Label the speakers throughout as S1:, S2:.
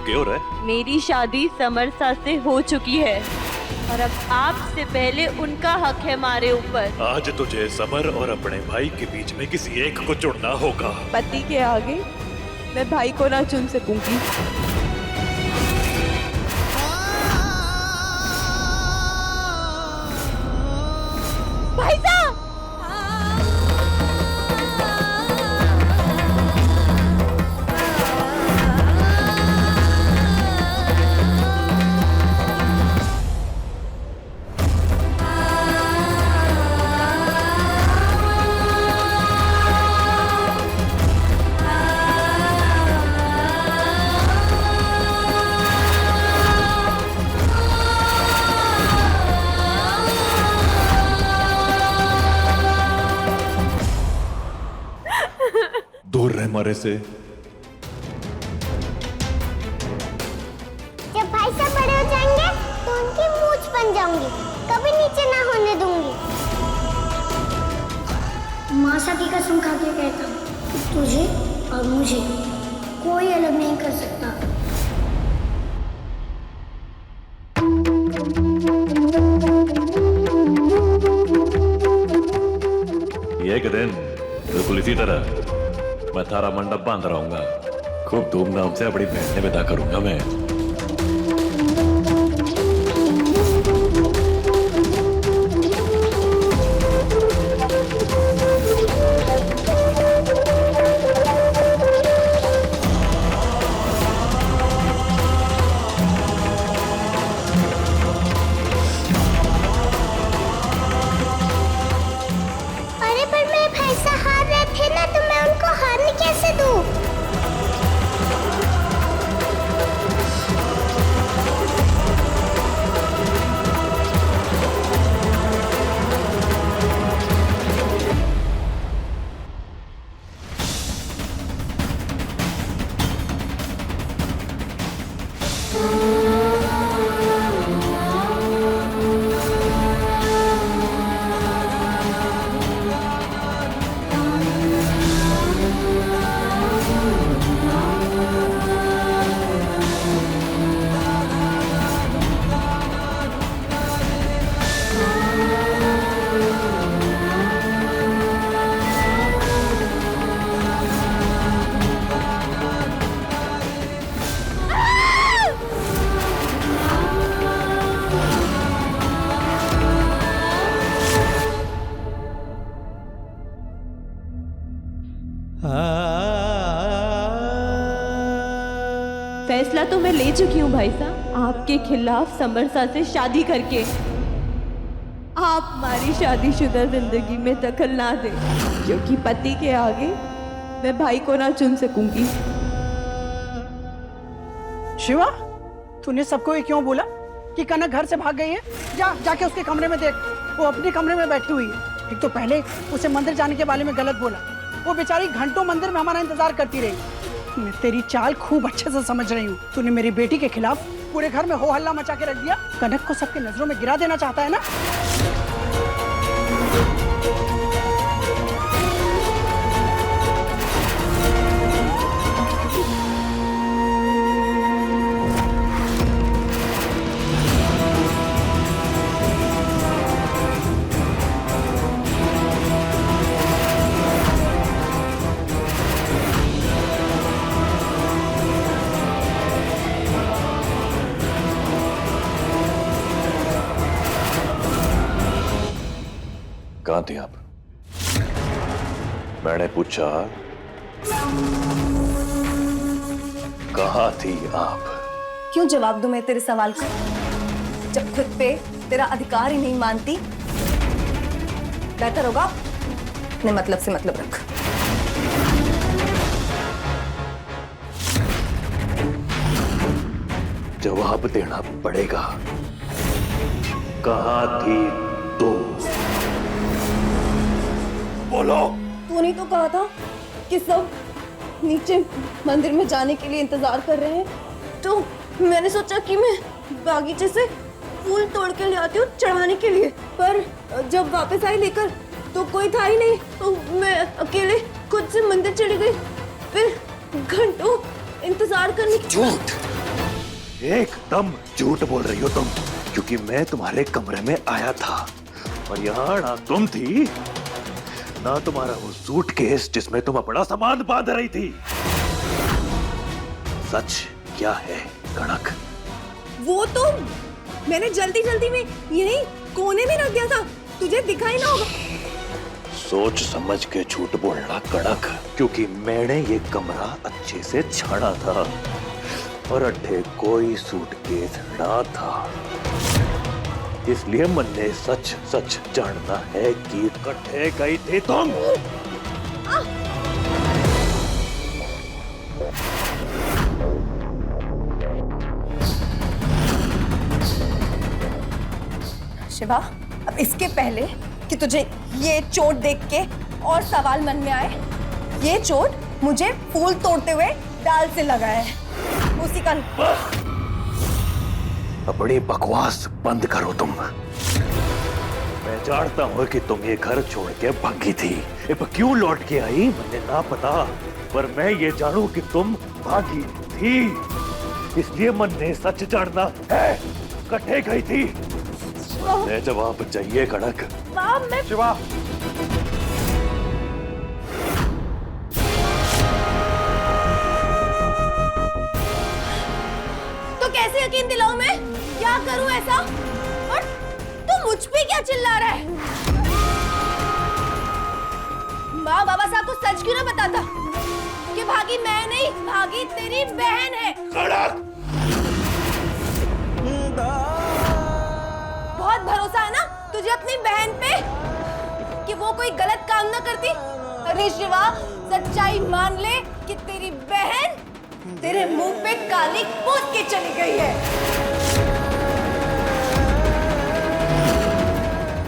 S1: क्या हो रहा है?
S2: मेरी शादी समरसा से हो चुकी है और अब आपसे पहले उनका हक है हमारे ऊपर।
S1: आज तुझे समर और अपने भाई के बीच में किसी एक को चुनना होगा।
S3: पति के आगे मैं भाई को ना चुन सकूंगी। भाई साहब!
S1: दूर रह हमारे से।
S4: जब भाई साहब बड़े हो जाएंगे तो उनकी मूंछ बन जाऊंगी, कभी नीचे ना होने दूंगी। माँ सा की कसम खा के कहता हूँ कि तुझे और मुझे कोई अलग नहीं कर सकता।
S1: ये एक दिन बिल्कुल इसी तरह मैं थारा मंडप बांध रहूंगा। खूब धूमधाम से अपनी बहन ने विदा करूंगा मैं।
S4: अरे पर मेरे भाई साहब हार रहे थे ना, तो मैं उनको हारने कैसे दूं?
S2: फैसला तो मैं ले चुकी हूँ भाई साहब, आपके खिलाफ समरसा से शादी करके। आप हमारी शादीशुदा जिंदगी में दखल ना दें,
S3: क्योंकि पति के आगे मैं भाई को ना चुन सकूंगी।
S5: शिवा, तूने सबको ये क्यों बोला कि कनक घर से भाग गई है? जाके उसके कमरे में देख, वो अपने कमरे में बैठी हुई है। एक तो पहले उसे मंदिर जाने के बारे में गलत बोला, वो बेचारी घंटों मंदिर में हमारा इंतजार करती रही। मैं तेरी चाल खूब अच्छे से समझ रही हूँ। तूने मेरी बेटी के खिलाफ पूरे घर में हो हल्ला मचा के रख दिया। कनक को सबकी नजरों में गिरा देना चाहता है ना?
S1: कहाँ थे आप? मैंने पूछा कहाँ थी आप?
S6: क्यों जवाब दूं मैं तेरे सवाल का, जब खुद पे तेरा अधिकार ही नहीं मानती? बेहतर होगा अपने मतलब से मतलब रख।
S1: जवाब देना पड़ेगा। कहाँ थी तुम? बोलो।
S6: तूने तो कहा था कि सब नीचे मंदिर में जाने के लिए इंतजार कर रहे हैं, तो मैंने सोचा कि मैं बागीचे से फूल तोड़ के ले आती हूँ चढ़ाने के लिए। पर जब वापस आई लेकर तो कोई था ही नहीं, तो मैं अकेले खुद से मंदिर चली गई। फिर घंटों इंतजार करने।
S1: झूठ। एकदम झूठ बोल रही हो तुम, क्योंकि मैं तुम्हारे कमरे में आया था और यहाँ ना तुम थी ना तुम्हारा वो सूटकेस जिसमें तुम अपना सामान बांध रही थी। सच क्या है कनक?
S6: वो तो मैंने जल्दी जल्दी में यही कोने में रख दिया था, तुझे दिखाई ना होगा।
S1: सोच समझ के झूठ बोलना कनक, क्योंकि मैंने ये कमरा अच्छे से छाना था और अड्डे कोई सूटकेस ना था। इसलिए मन ने सच सच जानना है कि इकट्ठे गई थी तुम।
S6: शिवा, अब इसके पहले कि तुझे ये चोट देख के और सवाल मन में आए, ये चोट मुझे फूल तोड़ते हुए डाल से लगा है, उसी का।
S1: अपनी बकवास बंद करो तुम। मैं जानता हूँ कि तुम ये घर छोड़ के भागी थी। अब क्यों लौट के आई मुझे ना पता, पर मैं ये जानू कि तुम भागी थी, इसलिए मन ने सच जानना है। इकट्ठे गई थी। मैं जवाब चाहिए कनक।
S6: मैं
S1: शिवा,
S6: तो कैसे यकीन दिलाऊं मैं? क्या करूं ऐसा? और तू मुझ पे क्या चिल्ला रहा है? माँ बाबा साहब को सच क्यों ना बताता कि भागी मैं नहीं, भागी तेरी बहन है।
S1: कनक!
S6: बहुत भरोसा है ना तुझे अपनी बहन पे कि वो कोई गलत काम ना करती। अरे शिवा, सच्चाई मान ले कि तेरी बहन तेरे मुंह पे काली पोत के चली गई है।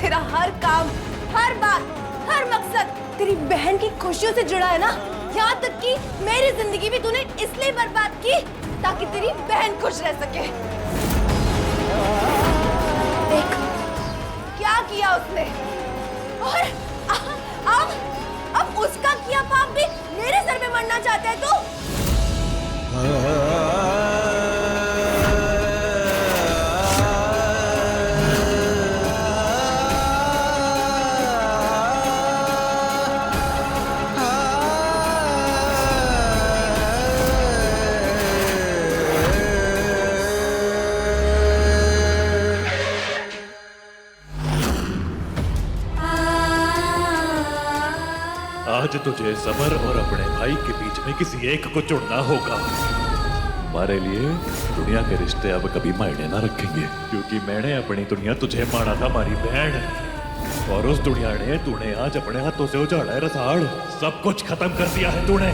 S6: तेरा हर काम, हर बात, हर मकसद तेरी बहन की खुशियों से जुड़ा है ना। यहाँ तक कि मेरी जिंदगी भी तूने इसलिए बर्बाद की ताकि तेरी बहन खुश रह सके। देख क्या किया उसने, और अब उसका किया पाप भी मेरे सर में मरना चाहता है तू।
S1: आज तुझे समर और अपने भाई के बीच में किसी एक को चुनना होगा। हमारे लिए दुनिया के रिश्ते अब कभी मायने ना रखेंगे, क्योंकि मैंने अपनी दुनिया तुझे माना था हमारी बहन, और उस दुनिया ने तूने आज अपने हाथों से उजाड़ा है रसाड़। सब कुछ खत्म कर दिया है तूने।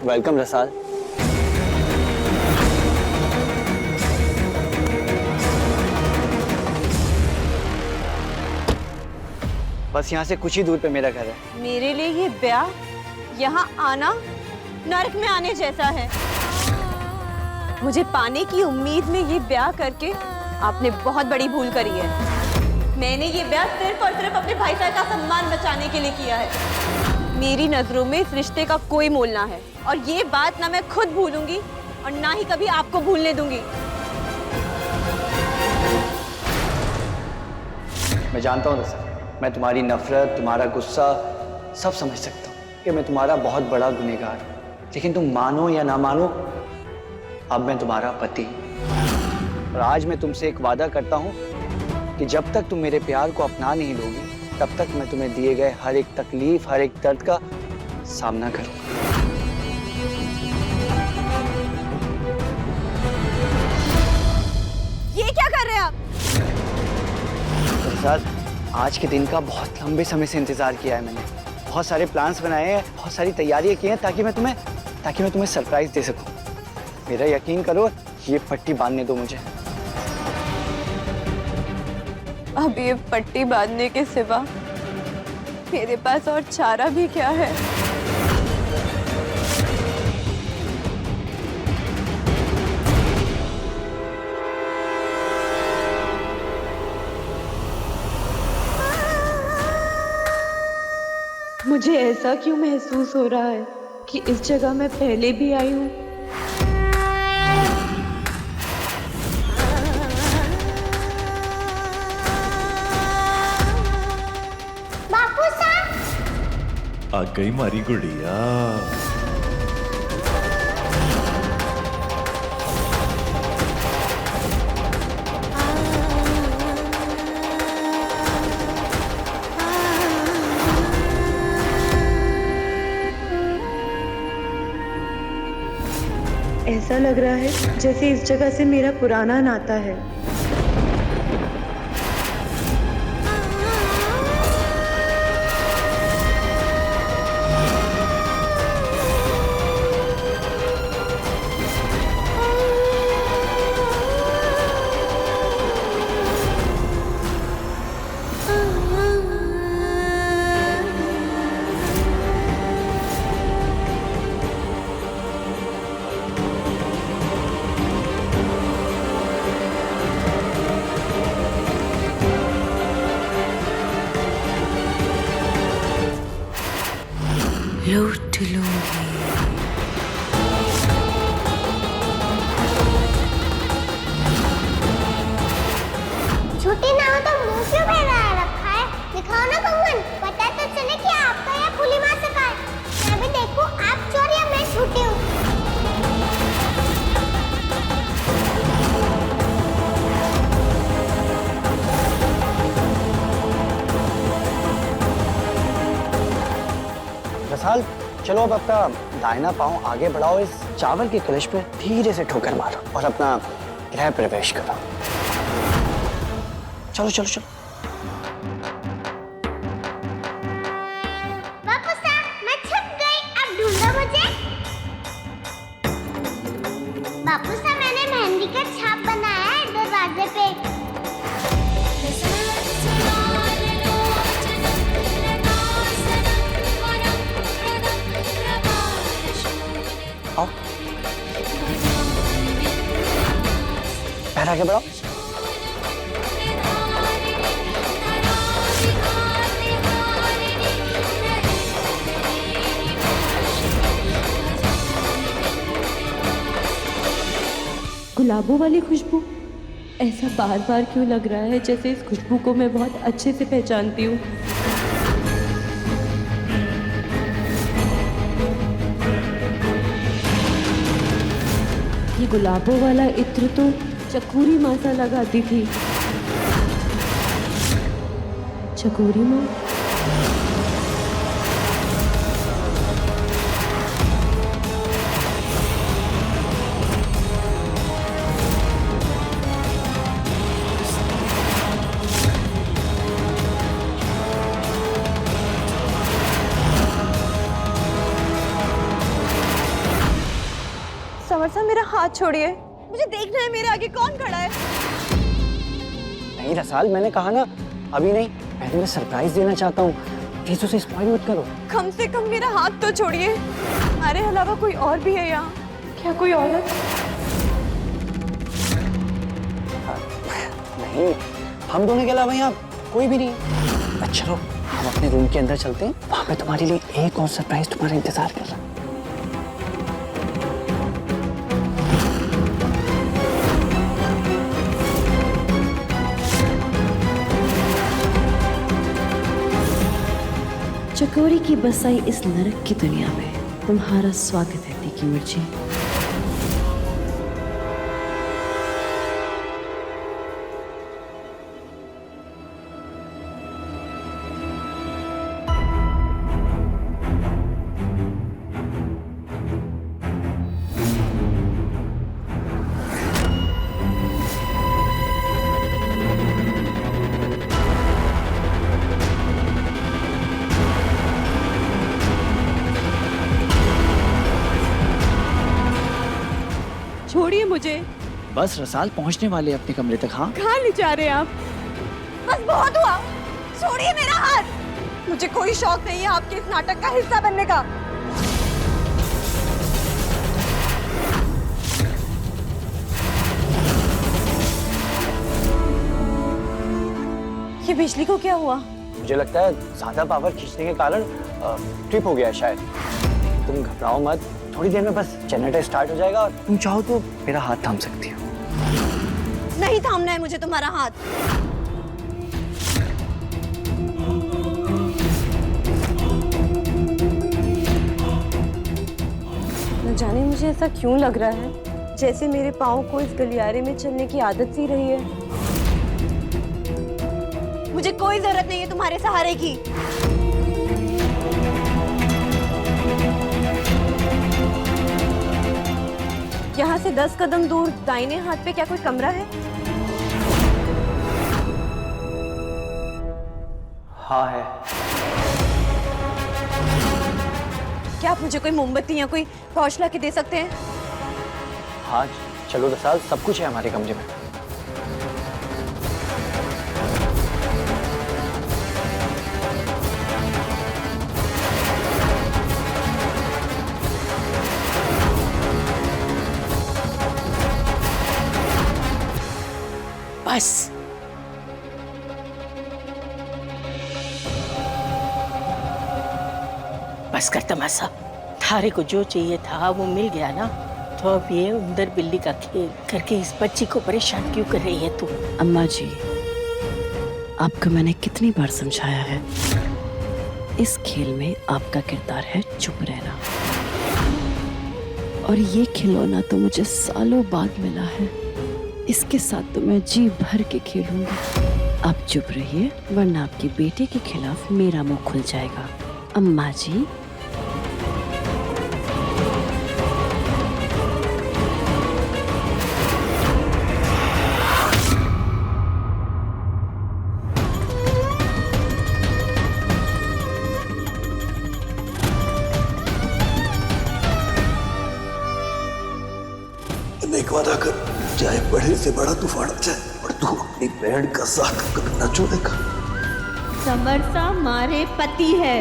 S7: वेलकम रसाल। बस यहाँ से कुछ ही दूर पे मेरा घर है।
S2: मेरे लिए ये ब्याह, यहाँ आना नर्क में आने जैसा है। मुझे पाने की उम्मीद में ये ब्याह करके आपने बहुत बड़ी भूल करी है। मैंने ये ब्याह सिर्फ और सिर्फ अपने भाई साहब का सम्मान बचाने के लिए किया है। मेरी नजरों में इस रिश्ते का कोई मोल ना है, और ये बात ना मैं खुद भूलूंगी और ना ही कभी आपको भूलने दूंगी।
S7: मैं जानता हूँ रसाल, मैं तुम्हारी नफरत, तुम्हारा गुस्सा सब समझ सकता हूँ कि मैं तुम्हारा बहुत बड़ा गुनहगार हूँ, लेकिन तुम मानो या ना मानो, अब मैं तुम्हारा पति हूँ। और आज मैं तुमसे एक वादा करता हूँ कि जब तक तुम मेरे प्यार को अपना नहीं लोगी, तब तक मैं तुम्हें दिए गए हर एक तकलीफ, हर एक दर्द का सामना करूंगा।
S2: ये क्या कर रहे हैं आप?
S7: प्रसाद, आज के दिन का बहुत लंबे समय से इंतजार किया है मैंने। बहुत सारे प्लान्स बनाए हैं, बहुत सारी तैयारियां की हैं ताकि मैं तुम्हें सरप्राइज दे सकूं। मेरा यकीन करो, ये पट्टी बांधने दो मुझे।
S2: अब ये पट्टी बांधने के सिवा मेरे पास और चारा भी क्या है? मुझे ऐसा क्यों महसूस हो रहा है कि इस जगह मैं पहले भी आई हूँ?
S4: बापू साहब,
S1: आ गई मारी गुड़िया।
S3: ऐसा लग रहा है जैसे इस जगह से मेरा पुराना नाता है।
S8: लूट लूंगी।
S4: छुट्टी ना हो तो मुंह क्यों फैला रखा है? दिखाओ ना कंगन, पता तो चले कि आपका या फूली मार सका है। मैं भी देखूं आप चोर या मैं छुट्टी हूँ।
S7: रसाल, चलो अब अपना दाहिना पांव आगे बढ़ाओ, इस चावल के कलश पे धीरे से ठोकर मारो और अपना गृह प्रवेश करो। चलो चलो चलो।
S4: बापू साहब, मैं छुप गई, अब ढूंढो मुझे। बापू साहब, मैंने मेहंदी का छाप बनाया है दरवाजे पे।
S7: आओ, पैर आगे बढ़ाओ।
S3: गुलाबों वाली खुशबू, ऐसा बार बार क्यों लग रहा है जैसे इस खुशबू को मैं बहुत अच्छे से पहचानती हूँ। ये गुलाबों वाला इत्र तो चकोरी माँ सा लगाती थी। चकोरी माँ?
S2: समर साहब, मेरा हाथ छोड़िए, मुझे देखना है मेरे आगे कौन खड़ा है।
S7: नहीं रसाल, मैंने कहा ना अभी नहीं, मैं तुम्हें सरप्राइज देना चाहता हूँ, प्लीज उसे स्पॉइल मत करो।
S2: कम से कम मेरा हाथ तो छोड़िए। हमारे अलावा कोई और भी है यहाँ? क्या कोई औरत?
S7: नहीं, हम दोनों के अलावा यहाँ कोई भी नहीं। चलो हम अपने रूम के अंदर चलते हैं, वहां पे तुम्हारे लिए एक और सरप्राइज तुम्हारा इंतजार कर रहा है।
S3: चकोरी की बसाई इस नरक की दुनिया में तुम्हारा स्वागत है तीखी मिर्ची।
S2: छोड़िए मुझे।
S7: बस रसाल, पहुंचने वाले अपने कमरे तक। हाँ,
S2: कहाँ ले जा रहे हैं आप? बस बहुत हुआ, छोड़िए मेरा हाथ। मुझे कोई शौक नहीं है आपके इस नाटक का हिस्सा बनने का। ये बिजली को क्या हुआ?
S7: मुझे लगता है ज्यादा पावर खींचने के कारण ट्रिप हो गया है शायद। तुम घबराओ मत, थोड़ी देर में बस जनरेटर स्टार्ट हो जाएगा और तुम चाहो तो मेरा हाथ थाम सकती हो।
S2: नहीं थामना है मुझे तुम्हारा हाथ। न जाने मुझे ऐसा क्यों लग रहा है जैसे मेरे पाँव को इस गलियारे में चलने की आदत सी रही है। मुझे कोई जरूरत नहीं है तुम्हारे सहारे की। यहाँ से 10 कदम दूर दाहिने हाथ पे क्या कोई कमरा है?
S7: हाँ है।
S2: क्या आप मुझे कोई मोमबत्ती या कोई टॉर्च ला के दे सकते हैं?
S7: हाँ चलो रसाल, सब कुछ है हमारे कमरे में।
S8: बस बस कर तमाशा। थारे को जो चाहिए था वो मिल गया ना, तो अब ये उंदर बिल्ली का खेल करके इस बच्ची को परेशान क्यों कर रही है तू?
S3: अम्मा जी, आपको मैंने कितनी बार समझाया है, इस खेल में आपका किरदार है चुप रहना। और ये खिलौना तो मुझे सालों बाद मिला है, इसके साथ तो मैं जी भर के खेलूंगी। आप चुप रहिए वरना आपकी बेटे के खिलाफ मेरा मुंह खुल जाएगा। अम्मा जी,
S1: एक वादा कर, चाहे बड़े से बड़ा तूफान आ जाए और तू अपनी बहन का साथ कभी न छोड़ेगा।
S3: समरसा मारे पति है,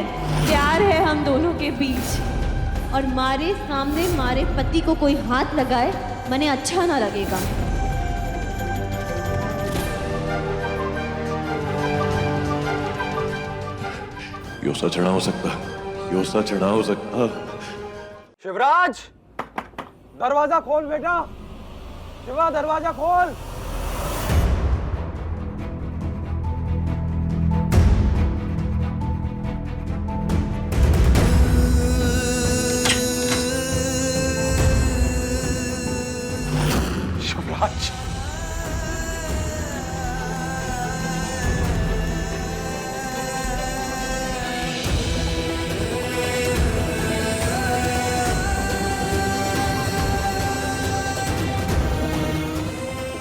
S3: प्यार है हम दोनों के बीच, और मारे सामने मारे पति को कोई हाथ लगाए मने अच्छा ना लगेगा।
S1: यो सच ना हो सकता, यो सच ना हो सकता।
S9: शिवराज, दरवाजा खोल बेटा। शिवा, दरवाजा खोल। शिवराज,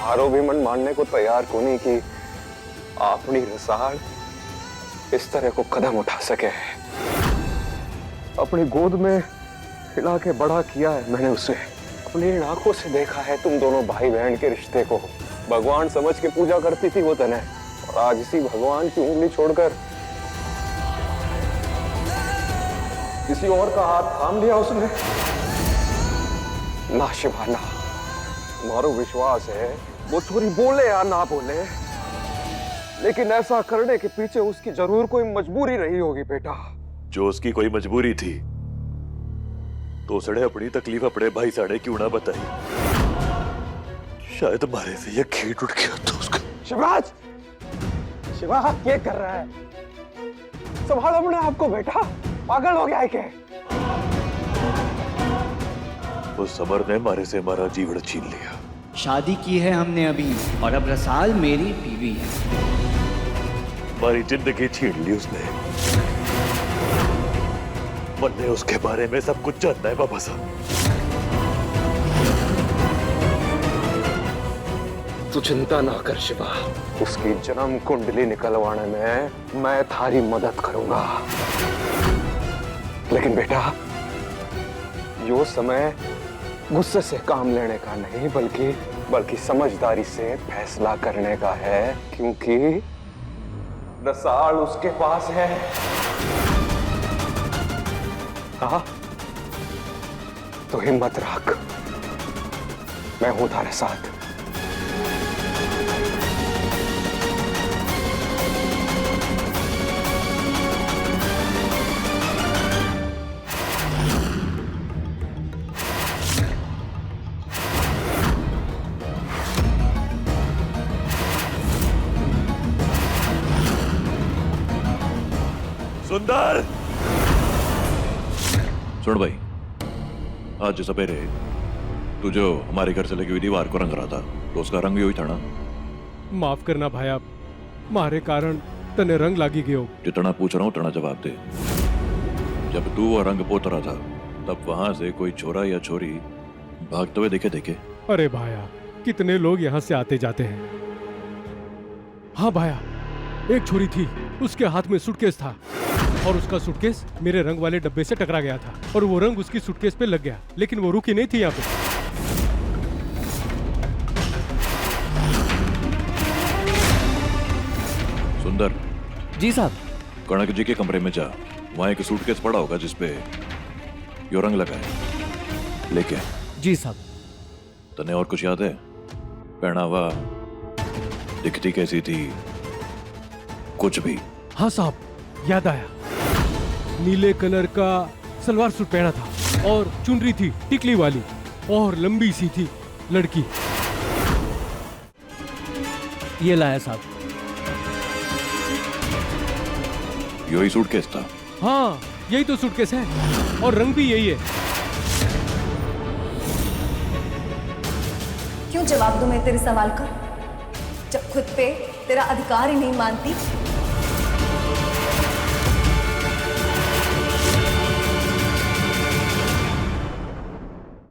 S9: मारो भी मन मानने को तैयार को नहीं कि अपनी रसाल इस तरह को कदम उठा सके। अपनी गोद में हिला के बड़ा किया है मैंने उसे, अपनी आंखों से देखा है तुम दोनों भाई बहन के रिश्ते को। भगवान समझ के पूजा करती थी वो तने, और आज इसी भगवान की उंगली छोड़कर किसी और का हाथ थाम लिया उसने। ना शिवा ना, मारो विश्वास है वो चोरी बोले या ना बोले, लेकिन ऐसा करने के पीछे उसकी जरूर कोई मजबूरी रही होगी बेटा।
S1: जो उसकी कोई मजबूरी थी तो उसने अपनी तकलीफ अपने भाई साड़े क्यों ना बताई। शायद मारे से ये खेत उठ गया तो उसका।
S9: शिवराज, शिवा क्या कर रहा है? संभालो अपने आप को बेटा, पागल हो गया है क्या?
S1: वो समर ने मारे से हमारा जीवन छीन लिया।
S10: शादी की है हमने अभी, और अब रसाल मेरी बीवी है।
S1: हमारी जिंदगी छीन ली उसने। मुझे उसके बारे में सब कुछ जानना है बाबा साहब।
S9: तू चिंता ना कर शिवा, उसकी जन्म कुंडली निकलवाने में मैं थारी मदद करूंगा। लेकिन बेटा, यो समय गुस्से से काम लेने का नहीं बल्कि समझदारी से फैसला करने का है, क्योंकि रसाल उसके पास है। हाँ तो हिम्मत रख, मैं हूं तुम्हारे साथ।
S1: सुंदर, सुन भाई, आज सवेरे तू जो हमारे घर से लगी हुई दीवार को रंग रहा था तो उसका रंग भी हुई था ना?
S11: माफ करना भाया, मारे कारण तने रंग लागी गयो।
S1: जितना पूछ रहा हूँ उतना जवाब दे। जब तू वो रंग पोत रहा था तब वहां से कोई छोरा या छोरी भागते हुए देखे?
S11: अरे भाया, कितने लोग यहाँ से आते जाते हैं। हाँ भाया, एक छोरी थी, उसके हाथ में सूटकेस था और उसका सूटकेस मेरे रंग वाले डब्बे से टकरा गया था और वो रंग उसकी सूटकेस पे लग गया, लेकिन वो रुकी नहीं थी यहाँ पे।
S1: सुंदर
S10: जी साहब।
S1: कणक जी के कमरे में जा, वहां एक सूटकेस पड़ा होगा जिसपे यो रंग लगा है, लेके।
S10: जी साहब।
S1: तने और कुछ याद है? पहनावा, दिखती कैसी थी, कुछ भी?
S11: हाँ साहब, याद आया। नीले कलर का सलवार सूट पहना था और चुनरी थी टिकली वाली और लंबी सी थी लड़की।
S10: ये लाया साहब।
S1: यही सूटकेस था?
S11: हाँ, यही तो सूटकेस है और रंग भी यही है।
S6: क्यों जवाब दूं मैं तेरे सवाल का, जब खुद पे तेरा अधिकार ही नहीं मानती